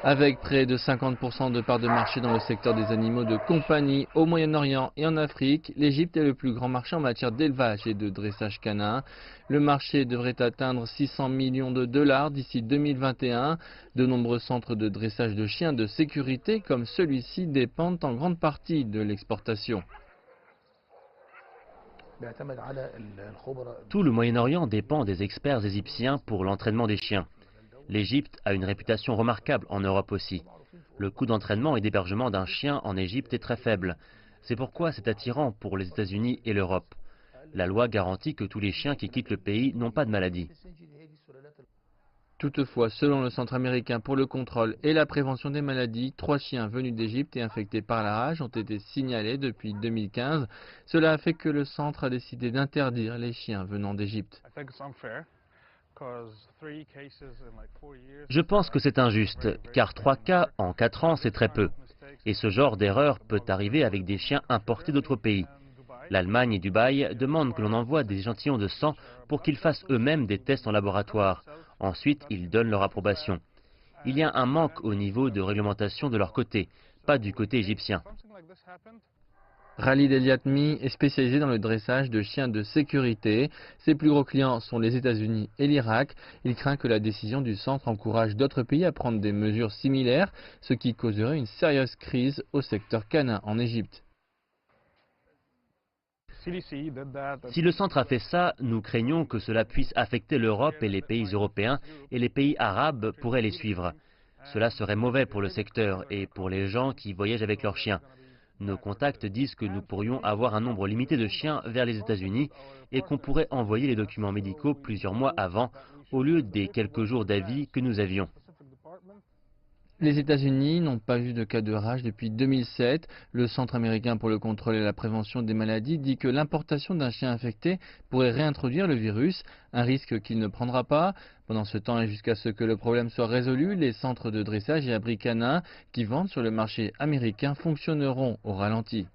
Avec près de 50% de parts de marché dans le secteur des animaux de compagnie au Moyen-Orient et en Afrique, l'Égypte est le plus grand marché en matière d'élevage et de dressage canin. Le marché devrait atteindre 600 millions de dollars d'ici 2021. De nombreux centres de dressage de chiens de sécurité comme celui-ci dépendent en grande partie de l'exportation. Tout le Moyen-Orient dépend des experts égyptiens pour l'entraînement des chiens. L'Égypte a une réputation remarquable en Europe aussi. Le coût d'entraînement et d'hébergement d'un chien en Égypte est très faible. C'est pourquoi c'est attirant pour les États-Unis et l'Europe. La loi garantit que tous les chiens qui quittent le pays n'ont pas de maladie. Toutefois, selon le Centre américain pour le contrôle et la prévention des maladies, 3 chiens venus d'Égypte et infectés par la rage ont été signalés depuis 2015. Cela a fait que le centre a décidé d'interdire les chiens venant d'Égypte. Je pense que c'est injuste, car 3 cas en 4 ans, c'est très peu. Et ce genre d'erreur peut arriver avec des chiens importés d'autres pays. L'Allemagne et Dubaï demandent que l'on envoie des échantillons de sang pour qu'ils fassent eux-mêmes des tests en laboratoire. Ensuite, ils donnent leur approbation. Il y a un manque au niveau de réglementation de leur côté, pas du côté égyptien. Khalid El-Yatmi est spécialisé dans le dressage de chiens de sécurité. Ses plus gros clients sont les États-Unis et l'Irak. Il craint que la décision du centre encourage d'autres pays à prendre des mesures similaires, ce qui causerait une sérieuse crise au secteur canin en Égypte. Si le centre a fait ça, nous craignons que cela puisse affecter l'Europe et les pays européens, et les pays arabes pourraient les suivre. Cela serait mauvais pour le secteur et pour les gens qui voyagent avec leurs chiens. Nos contacts disent que nous pourrions avoir un nombre limité de chiens vers les États-Unis et qu'on pourrait envoyer les documents médicaux plusieurs mois avant, au lieu des quelques jours d'avis que nous avions. Les États-Unis n'ont pas eu de cas de rage depuis 2007. Le Centre américain pour le contrôle et la prévention des maladies dit que l'importation d'un chien infecté pourrait réintroduire le virus, un risque qu'il ne prendra pas. Pendant ce temps et jusqu'à ce que le problème soit résolu, les centres de dressage et abris canins qui vendent sur le marché américain fonctionneront au ralenti.